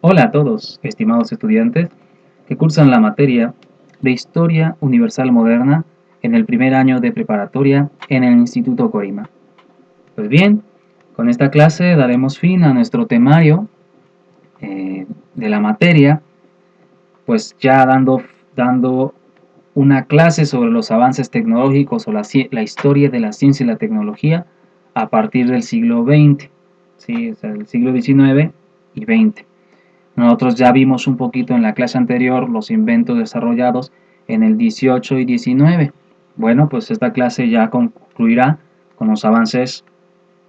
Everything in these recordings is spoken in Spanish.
Hola a todos, estimados estudiantes que cursan la materia de Historia Universal Moderna en el primer año de preparatoria en el Instituto Corima. Pues bien, con esta clase daremos fin a nuestro temario de la materia, pues ya dando una clase sobre los avances tecnológicos o la historia de la ciencia y la tecnología a partir del siglo XX, ¿sí? O sea, el siglo XIX y XX. Nosotros ya vimos un poquito en la clase anterior los inventos desarrollados en el 18 y 19. Bueno, pues esta clase ya concluirá con los avances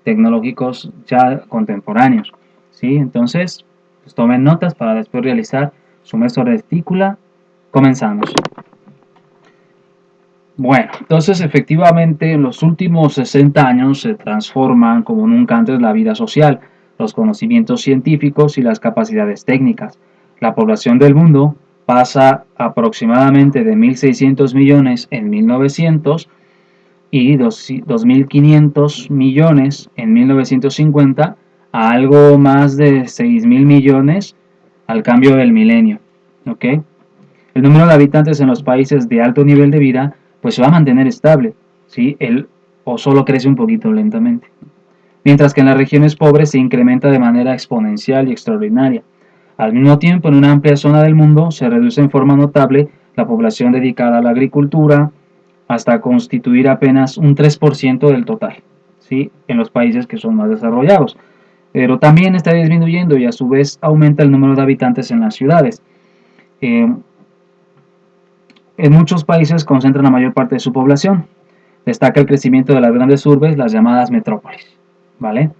tecnológicos ya contemporáneos, ¿sí? Entonces, pues tomen notas para después realizar su método de retícula. Comenzamos. Bueno, entonces efectivamente en los últimos 60 años se transforman como nunca antes la vida social, los conocimientos científicos y las capacidades técnicas. La población del mundo pasa aproximadamente de 1.600 millones en 1900 y 2.500 millones en 1950 a algo más de 6.000 millones al cambio del milenio. ¿Ok? El número de habitantes en los países de alto nivel de vida pues se va a mantener estable, ¿sí? O solo crece un poquito lentamente. Mientras que en las regiones pobres se incrementa de manera exponencial y extraordinaria. Al mismo tiempo, en una amplia zona del mundo se reduce en forma notable la población dedicada a la agricultura, hasta constituir apenas un 3% del total, ¿sí? En los países que son más desarrollados. Pero también está disminuyendo y a su vez aumenta el número de habitantes en las ciudades. En muchos países concentran la mayor parte de su población. Destaca el crecimiento de las grandes urbes, las llamadas metrópolis, ¿vale?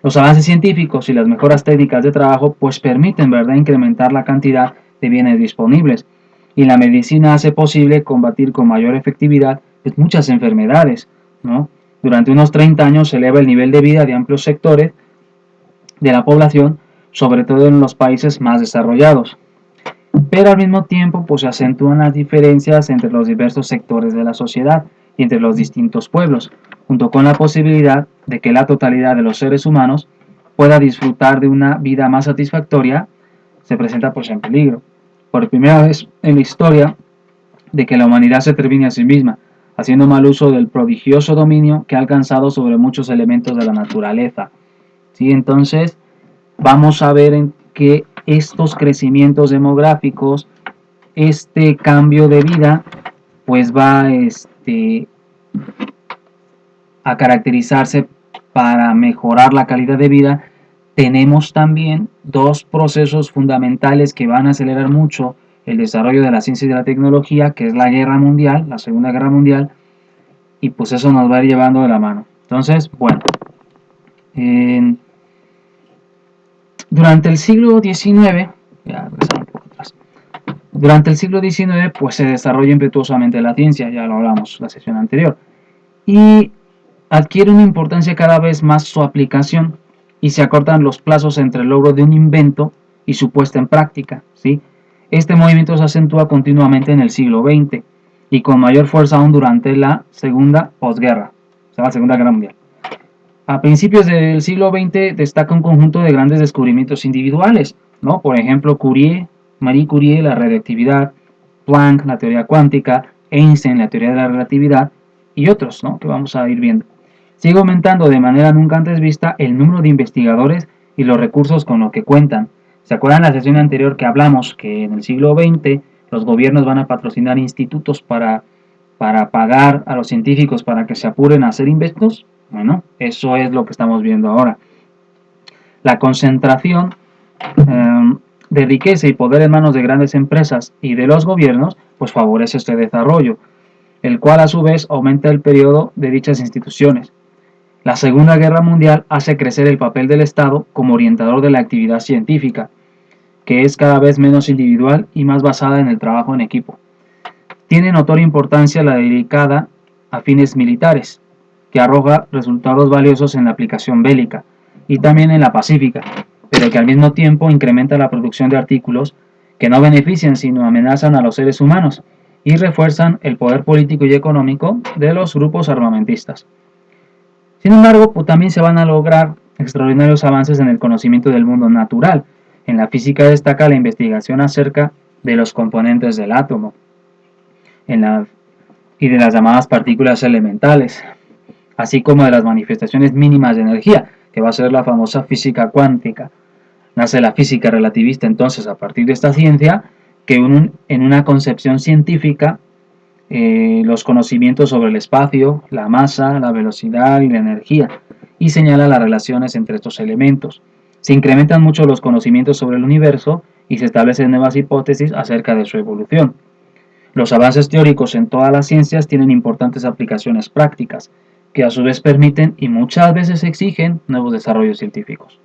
Los avances científicos y las mejoras técnicas de trabajo pues permiten, ¿verdad?, incrementar la cantidad de bienes disponibles, y la medicina hace posible combatir con mayor efectividad pues, muchas enfermedades, ¿no? Durante unos 30 años se eleva el nivel de vida de amplios sectores de la población, sobre todo en los países más desarrollados. Pero al mismo tiempo pues se acentúan las diferencias entre los diversos sectores de la sociedad y entre los distintos pueblos, junto con la posibilidad de que la totalidad de los seres humanos pueda disfrutar de una vida más satisfactoria, se presenta pues en peligro. Por primera vez en la historia de que la humanidad se termine a sí misma, haciendo mal uso del prodigioso dominio que ha alcanzado sobre muchos elementos de la naturaleza. ¿Sí? Entonces, vamos a ver en qué estos crecimientos demográficos, este cambio de vida, pues va a caracterizarse para mejorar la calidad de vida. Tenemos también dos procesos fundamentales que van a acelerar mucho el desarrollo de la ciencia y de la tecnología, que es la guerra mundial, la Segunda Guerra Mundial, y pues eso nos va a ir llevando de la mano. Entonces, bueno, durante el siglo XIX, durante el siglo XIX pues se desarrolla impetuosamente la ciencia, ya lo hablamos en la sesión anterior, y adquiere una importancia cada vez más su aplicación, y se acortan los plazos entre el logro de un invento y su puesta en práctica, ¿sí? Este movimiento se acentúa continuamente en el siglo XX, y con mayor fuerza aún durante la segunda posguerra, o sea, la Segunda Guerra Mundial. A principios del siglo XX destaca un conjunto de grandes descubrimientos individuales, ¿no? Por ejemplo, Marie Curie, la radioactividad, Planck, la teoría cuántica, Einstein, la teoría de la relatividad, y otros, ¿no?, que vamos a ir viendo. Sigue aumentando de manera nunca antes vista el número de investigadores y los recursos con los que cuentan. ¿Se acuerdan la sesión anterior que hablamos que en el siglo XX los gobiernos van a patrocinar institutos para pagar a los científicos para que se apuren a hacer inventos? Bueno, eso es lo que estamos viendo ahora. La concentración de riqueza y poder en manos de grandes empresas y de los gobiernos, pues favorece este desarrollo, el cual a su vez aumenta el periodo de dichas instituciones. La Segunda Guerra Mundial hace crecer el papel del Estado como orientador de la actividad científica, que es cada vez menos individual y más basada en el trabajo en equipo. Tiene notoria importancia la dedicada a fines militares, que arroja resultados valiosos en la aplicación bélica y también en la pacífica, pero que al mismo tiempo incrementa la producción de artículos que no benefician sino amenazan a los seres humanos y refuerzan el poder político y económico de los grupos armamentistas. Sin embargo, pues también se van a lograr extraordinarios avances en el conocimiento del mundo natural, En la física destaca la investigación acerca de los componentes del átomo y de las llamadas partículas elementales, así como de las manifestaciones mínimas de energía, que va a ser la famosa física cuántica. Nace la física relativista entonces a partir de esta ciencia, que en una concepción científica los conocimientos sobre el espacio, la masa, la velocidad y la energía, y señala las relaciones entre estos elementos. Se incrementan mucho los conocimientos sobre el universo y se establecen nuevas hipótesis acerca de su evolución. Los avances teóricos en todas las ciencias tienen importantes aplicaciones prácticas, que a su vez permiten y muchas veces exigen nuevos desarrollos científicos.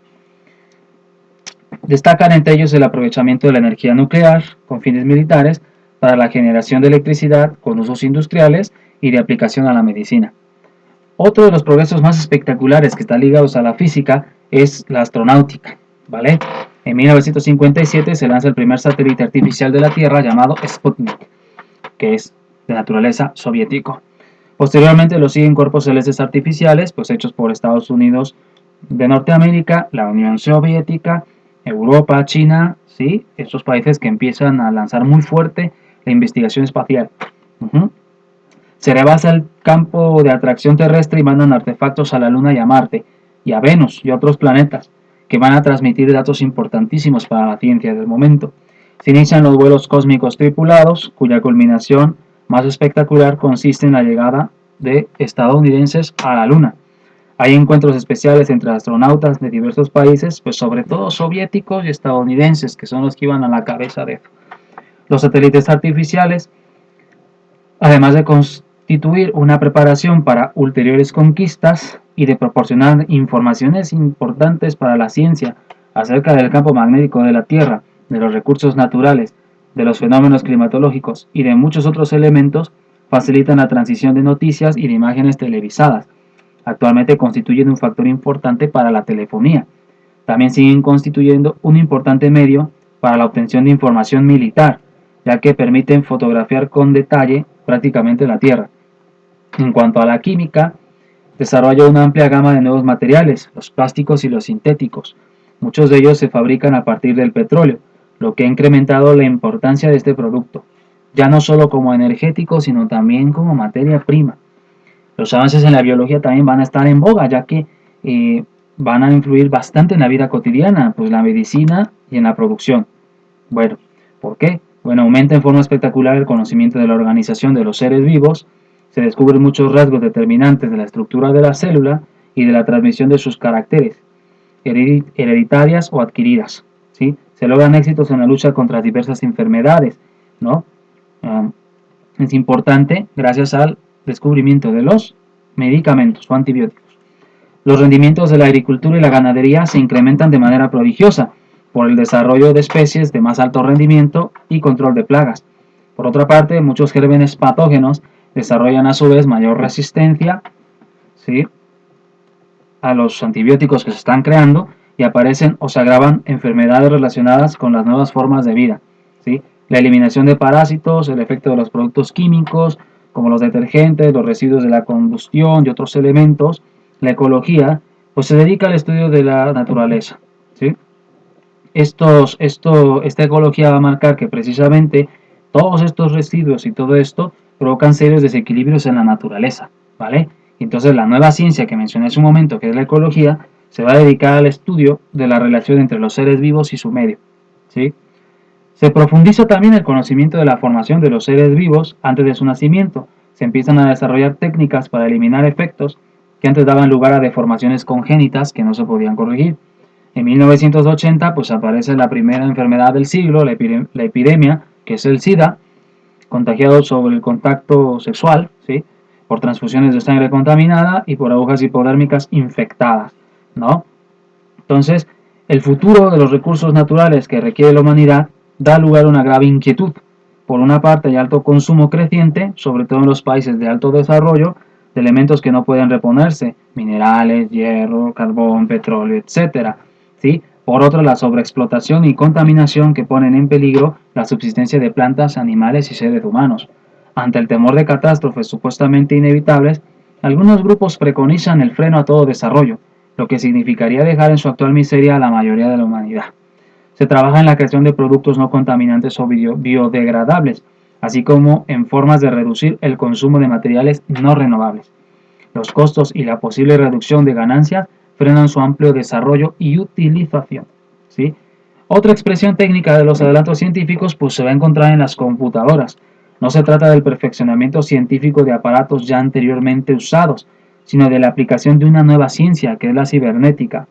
Destacan entre ellos el aprovechamiento de la energía nuclear con fines militares para la generación de electricidad con usos industriales y de aplicación a la medicina. Otro de los progresos más espectaculares que están ligados a la física es la astronáutica, ¿vale? En 1957 se lanza el primer satélite artificial de la Tierra llamado Sputnik, que es de naturaleza soviético. Posteriormente lo siguen cuerpos celestes artificiales, pues hechos por Estados Unidos de Norteamérica, la Unión Soviética, Europa, China, ¿sí? Estos países que empiezan a lanzar muy fuerte la investigación espacial. Se rebasa el campo de atracción terrestre y mandan artefactos a la Luna y a Marte, y a Venus y a otros planetas, que van a transmitir datos importantísimos para la ciencia del momento. Se inician los vuelos cósmicos tripulados, cuya culminación más espectacular consiste en la llegada de estadounidenses a la Luna. Hay encuentros especiales entre astronautas de diversos países, pues sobre todo soviéticos y estadounidenses, que son los que iban a la cabeza de eso. Los satélites artificiales, además de constituir una preparación para ulteriores conquistas y de proporcionar informaciones importantes para la ciencia acerca del campo magnético de la Tierra, de los recursos naturales, de los fenómenos climatológicos y de muchos otros elementos, facilitan la transición de noticias y de imágenes televisadas. Actualmente constituyen un factor importante para la telefonía. También siguen constituyendo un importante medio para la obtención de información militar, ya que permiten fotografiar con detalle prácticamente la Tierra. En cuanto a la química, desarrolla una amplia gama de nuevos materiales, los plásticos y los sintéticos. Muchos de ellos se fabrican a partir del petróleo, lo que ha incrementado la importancia de este producto, ya no solo como energético, sino también como materia prima. Los avances en la biología también van a estar en boga, ya que van a influir bastante en la vida cotidiana, pues la medicina y en la producción. Bueno, ¿por qué? Bueno, aumenta en forma espectacular el conocimiento de la organización de los seres vivos, se descubren muchos rasgos determinantes de la estructura de la célula y de la transmisión de sus caracteres, hereditarias o adquiridas, ¿sí? Se logran éxitos en la lucha contra diversas enfermedades, ¿no? Es importante gracias al descubrimiento de los medicamentos o antibióticos. Los rendimientos de la agricultura y la ganadería se incrementan de manera prodigiosa por el desarrollo de especies de más alto rendimiento y control de plagas. Por otra parte, muchos gérmenes patógenos desarrollan a su vez mayor resistencia, ¿sí?, a los antibióticos que se están creando y aparecen o se agravan enfermedades relacionadas con las nuevas formas de vida, ¿sí? La eliminación de parásitos, el efecto de los productos químicos, como los detergentes, los residuos de la combustión y otros elementos, la ecología, pues se dedica al estudio de la naturaleza, ¿sí? Esta ecología va a marcar que precisamente todos estos residuos y todo esto provocan serios desequilibrios en la naturaleza, ¿vale? Entonces la nueva ciencia que mencioné hace un momento, que es la ecología, se va a dedicar al estudio de la relación entre los seres vivos y su medio, ¿sí? Se profundiza también el conocimiento de la formación de los seres vivos antes de su nacimiento. Se empiezan a desarrollar técnicas para eliminar efectos que antes daban lugar a deformaciones congénitas que no se podían corregir. En 1980 pues aparece la primera enfermedad del siglo, la epidemia, que es el SIDA, contagiado sobre el contacto sexual, ¿sí?, por transfusiones de sangre contaminada y por agujas hipodérmicas infectadas, ¿no? Entonces, el futuro de los recursos naturales que requiere la humanidad da lugar a una grave inquietud. Por una parte, hay alto consumo creciente, sobre todo en los países de alto desarrollo, de elementos que no pueden reponerse, minerales, hierro, carbón, petróleo, etc., ¿sí? Por otra, la sobreexplotación y contaminación que ponen en peligro la subsistencia de plantas, animales y seres humanos. Ante el temor de catástrofes supuestamente inevitables, algunos grupos preconizan el freno a todo desarrollo, lo que significaría dejar en su actual miseria a la mayoría de la humanidad. Se trabaja en la creación de productos no contaminantes o biodegradables, así como en formas de reducir el consumo de materiales no renovables. Los costos y la posible reducción de ganancias frenan su amplio desarrollo y utilización, ¿sí? Otra expresión técnica de los adelantos científicos pues se va a encontrar en las computadoras. No se trata del perfeccionamiento científico de aparatos ya anteriormente usados, sino de la aplicación de una nueva ciencia, que es la cibernética,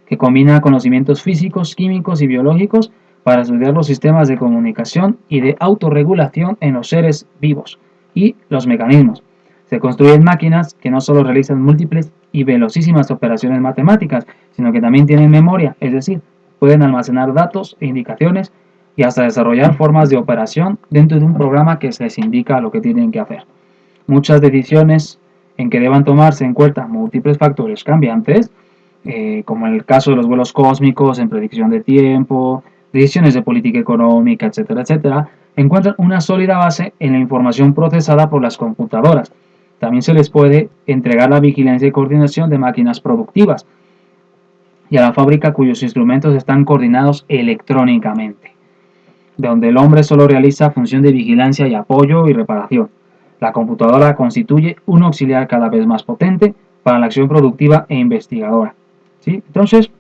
que combina conocimientos físicos, químicos y biológicos para estudiar los sistemas de comunicación y de autorregulación en los seres vivos y los mecanismos. Se construyen máquinas que no solo realizan múltiples y velocísimas operaciones matemáticas, sino que también tienen memoria, es decir, pueden almacenar datos e indicaciones y hasta desarrollar formas de operación dentro de un programa que les indica lo que tienen que hacer. Muchas decisiones en que deban tomarse en cuenta múltiples factores cambiantes, como en el caso de los vuelos cósmicos, en predicción de tiempo, decisiones de política económica, etcétera, etcétera, encuentran una sólida base en la información procesada por las computadoras. También se les puede entregar la vigilancia y coordinación de máquinas productivas y a la fábrica cuyos instrumentos están coordinados electrónicamente, donde el hombre solo realiza función de vigilancia y apoyo y reparación. La computadora constituye un auxiliar cada vez más potente para la acción productiva e investigadora, ¿sí? Entonces,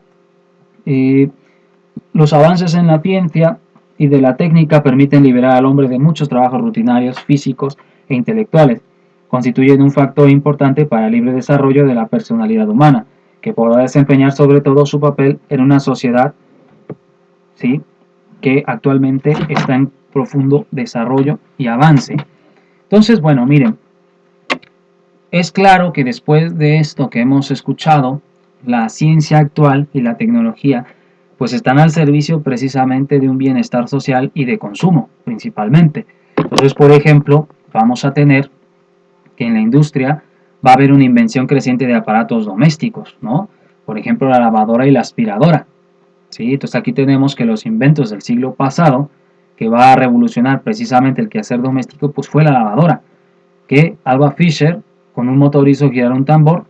los avances en la ciencia y de la técnica permiten liberar al hombre de muchos trabajos rutinarios, físicos e intelectuales. Constituyen un factor importante para el libre desarrollo de la personalidad humana, que podrá desempeñar sobre todo su papel en una sociedad, ¿sí?, que actualmente está en profundo desarrollo y avance. Entonces, bueno, miren, es claro que después de esto que hemos escuchado, la ciencia actual y la tecnología pues están al servicio precisamente de un bienestar social y de consumo, principalmente. Entonces, por ejemplo, vamos a tener que en la industria va a haber una invención creciente de aparatos domésticos, ¿no? Por ejemplo, la lavadora y la aspiradora, ¿sí? Entonces aquí tenemos que los inventos del siglo pasado, que va a revolucionar precisamente el quehacer doméstico, pues fue la lavadora, que Alva Fisher con un motor hizo girar un tambor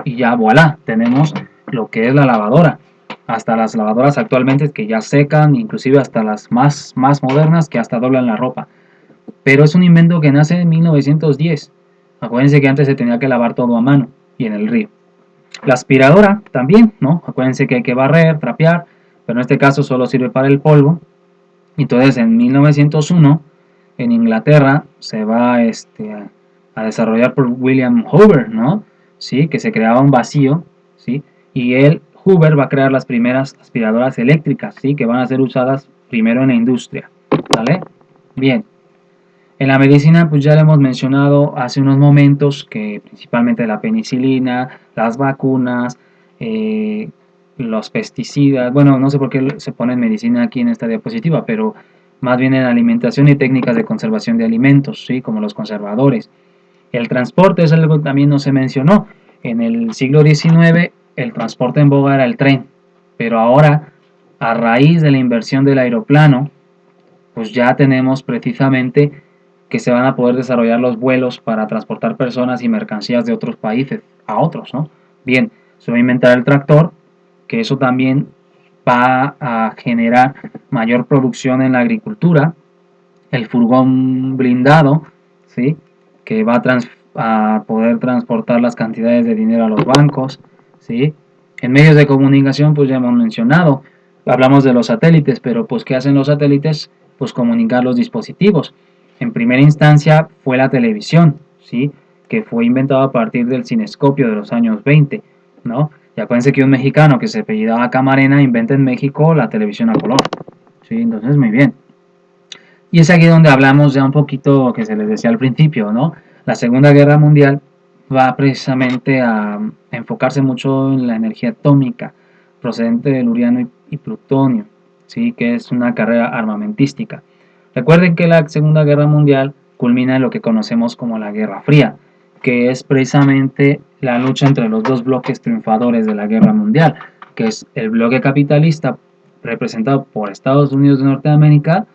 y ya voilà, tenemos lo que es la lavadora. Hasta las lavadoras actualmente que ya secan, inclusive hasta las más modernas que hasta doblan la ropa. Pero es un invento que nace en 1910. Acuérdense que antes se tenía que lavar todo a mano y en el río. La aspiradora también, ¿no? Acuérdense que hay que barrer, trapear, pero en este caso solo sirve para el polvo. Entonces en 1901 en Inglaterra se va a desarrollar por William Hoover, ¿no? Sí, que se creaba un vacío, ¿sí? Y Hoover va a crear las primeras aspiradoras eléctricas, ¿sí? Que van a ser usadas primero en la industria, ¿vale? Bien. En la medicina, pues ya le hemos mencionado hace unos momentos que principalmente la penicilina, las vacunas, los pesticidas, bueno, no sé por qué se pone medicina aquí en esta diapositiva, pero más bien en alimentación y técnicas de conservación de alimentos, ¿sí? Como los conservadores. El transporte es algo que también no se mencionó. En el siglo XIX el transporte en boga era el tren, pero ahora, a raíz de la inversión del aeroplano, pues ya tenemos precisamente que se van a poder desarrollar los vuelos para transportar personas y mercancías de otros países a otros, ¿no? Bien, se va a inventar el tractor, que eso también va a generar mayor producción en la agricultura, el furgón blindado, ¿sí? Que va a poder transportar las cantidades de dinero a los bancos, ¿sí? En medios de comunicación, pues ya hemos mencionado, hablamos de los satélites, pero pues ¿qué hacen los satélites? Pues comunicar los dispositivos. En primera instancia fue la televisión, ¿sí? Que fue inventado a partir del cinescopio de los años 20, ¿no? Y acuérdense que un mexicano que se apellidaba Camarena inventa en México la televisión a color, ¿sí? Entonces, muy bien. Y es aquí donde hablamos ya un poquito que se les decía al principio, ¿no? La Segunda Guerra Mundial va precisamente a enfocarse mucho en la energía atómica procedente del uranio y plutonio, ¿sí? Que es una carrera armamentística. Recuerden que la Segunda Guerra Mundial culmina en lo que conocemos como la Guerra Fría, que es precisamente la lucha entre los dos bloques triunfadores de la Guerra Mundial, que es el bloque capitalista representado por Estados Unidos de Norteamérica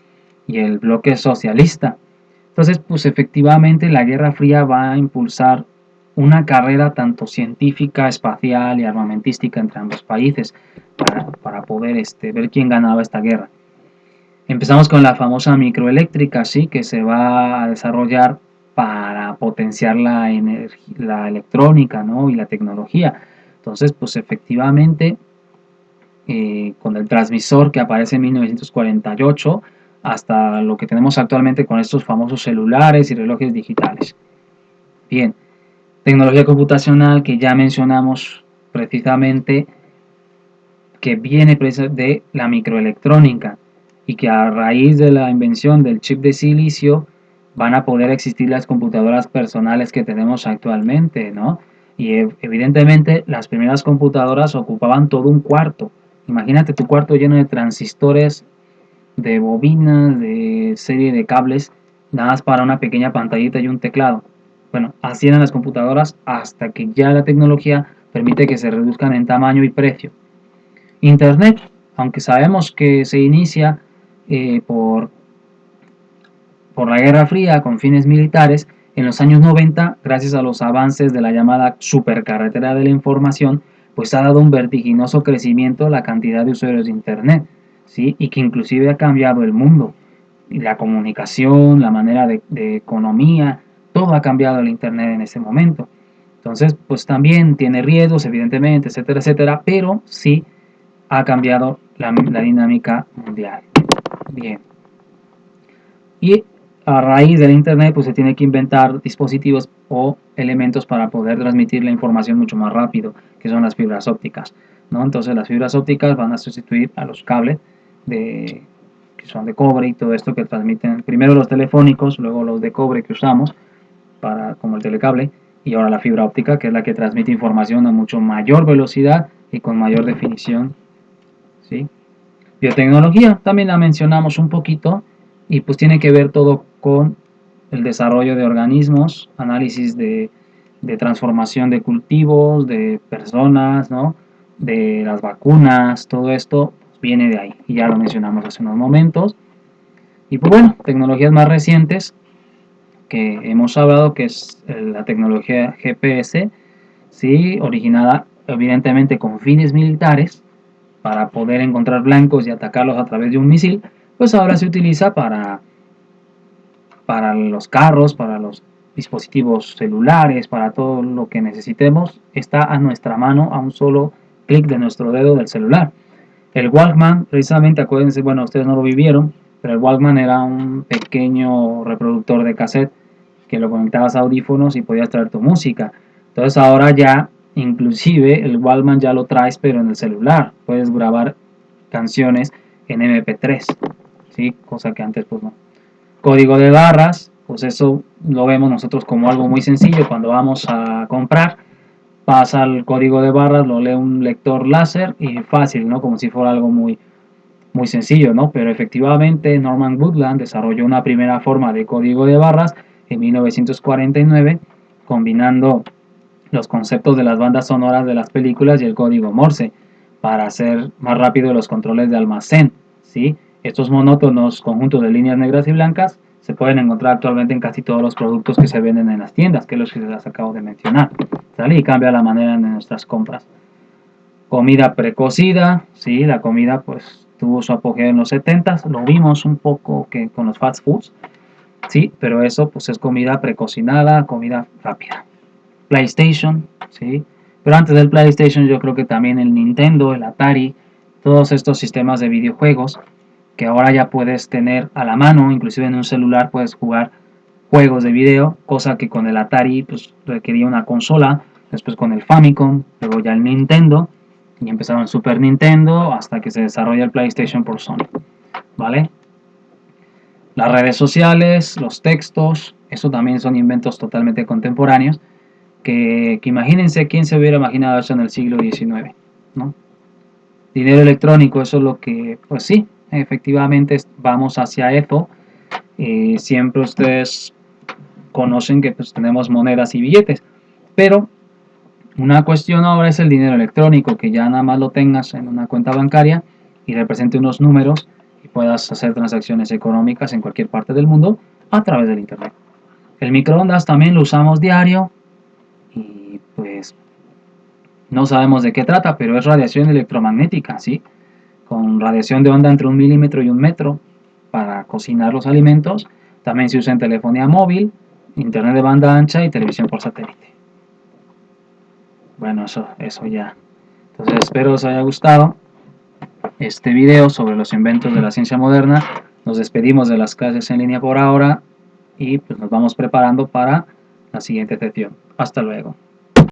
y el bloque socialista. Entonces, pues efectivamente la Guerra Fría va a impulsar una carrera tanto científica, espacial y armamentística entre ambos países para poder ver quién ganaba esta guerra. Empezamos con la famosa microeléctrica, ¿sí? Que se va a desarrollar para potenciar la electrónica, ¿no? Y la tecnología. Entonces, pues efectivamente, con el transmisor que aparece en 1948 hasta lo que tenemos actualmente con estos famosos celulares y relojes digitales. Bien, tecnología computacional que ya mencionamos precisamente, que viene de la microelectrónica y que a raíz de la invención del chip de silicio van a poder existir las computadoras personales que tenemos actualmente, ¿no? Y evidentemente las primeras computadoras ocupaban todo un cuarto. Imagínate tu cuarto lleno de transistores, de bobinas, de serie de cables, nada más para una pequeña pantallita y un teclado. Bueno, así eran las computadoras hasta que ya la tecnología permite que se reduzcan en tamaño y precio. Internet, aunque sabemos que se inicia por la Guerra Fría con fines militares, en los años 90, gracias a los avances de la llamada supercarretera de la información, pues ha dado un vertiginoso crecimiento la cantidad de usuarios de Internet, ¿sí? Y que inclusive ha cambiado el mundo, la comunicación, la manera de economía, todo ha cambiado el Internet en ese momento. Entonces, pues también tiene riesgos, evidentemente, etcétera, etcétera, pero sí ha cambiado la dinámica mundial. Bien. Y a raíz del Internet, pues se tiene que inventar dispositivos o elementos para poder transmitir la información mucho más rápido, que son las fibras ópticas, ¿no? Entonces las fibras ópticas van a sustituir a los cables que son de cobre y todo esto que transmiten primero los telefónicos, luego los de cobre que usamos como el telecable, y ahora la fibra óptica, que es la que transmite información a mucho mayor velocidad y con mayor definición, ¿sí? Biotecnología, también la mencionamos un poquito, y pues tiene que ver todo con el desarrollo de organismos, análisis de transformación de cultivos, de personas, ¿no? De las vacunas, todo esto viene de ahí, y ya lo mencionamos hace unos momentos. Y pues bueno, tecnologías más recientes que hemos hablado, que es la tecnología GPS, ¿sí? Originada evidentemente con fines militares, para poder encontrar blancos y atacarlos a través de un misil, pues ahora se utiliza para los carros, para los dispositivos celulares, para todo lo que necesitemos, está a nuestra mano, a un solo clic de nuestro dedo del celular. El Walkman, precisamente, acuérdense, bueno, ustedes no lo vivieron, pero el Walkman era un pequeño reproductor de cassette que lo conectabas a audífonos y podías traer tu música. Entonces ahora ya, inclusive, el Walkman ya lo traes, pero en el celular. Puedes grabar canciones en MP3, ¿sí? Cosa que antes pues no. Código de barras, pues eso lo vemos nosotros como algo muy sencillo. Cuando vamos a comprar, pasa el código de barras, lo lee un lector láser y fácil, ¿no? Como si fuera algo muy, muy sencillo, ¿no? Pero efectivamente Norman Goodland desarrolló una primera forma de código de barras en 1949, combinando los conceptos de las bandas sonoras de las películas y el código Morse para hacer más rápido los controles de almacén, ¿sí? Estos monótonos conjuntos de líneas negras y blancas se pueden encontrar actualmente en casi todos los productos que se venden en las tiendas, que es los que les acabo de mencionar, ¿sale? Y cambia la manera de nuestras compras. Comida precocida, sí, la comida pues tuvo su apogeo en los 70s, lo vimos un poco que con los fast foods, sí, pero eso pues es comida precocinada, comida rápida. PlayStation, sí, pero antes del PlayStation yo creo que también el Nintendo, el Atari, todos estos sistemas de videojuegos que ahora ya puedes tener a la mano, inclusive en un celular puedes jugar juegos de video, cosa que con el Atari pues requería una consola, después con el Famicom, luego ya el Nintendo, y empezaron el Super Nintendo hasta que se desarrolla el PlayStation por Sony, ¿vale? Las redes sociales, los textos, eso también son inventos totalmente contemporáneos, que imagínense quién se hubiera imaginado eso en el siglo XIX, ¿no? Dinero electrónico, eso es lo que, pues sí, efectivamente vamos hacia eso. Siempre ustedes conocen que pues tenemos monedas y billetes, pero una cuestión ahora es el dinero electrónico, que ya nada más lo tengas en una cuenta bancaria y represente unos números y puedas hacer transacciones económicas en cualquier parte del mundo a través del internet. El microondas también lo usamos diario y pues no sabemos de qué trata, pero es radiación electromagnética, ¿sí? Con radiación de onda entre 1 milímetro y 1 metro para cocinar los alimentos. También se usa en telefonía móvil, internet de banda ancha y televisión por satélite. Bueno, eso ya. Entonces espero os haya gustado este video sobre los inventos de la ciencia moderna. Nos despedimos de las clases en línea por ahora y pues nos vamos preparando para la siguiente sesión. Hasta luego.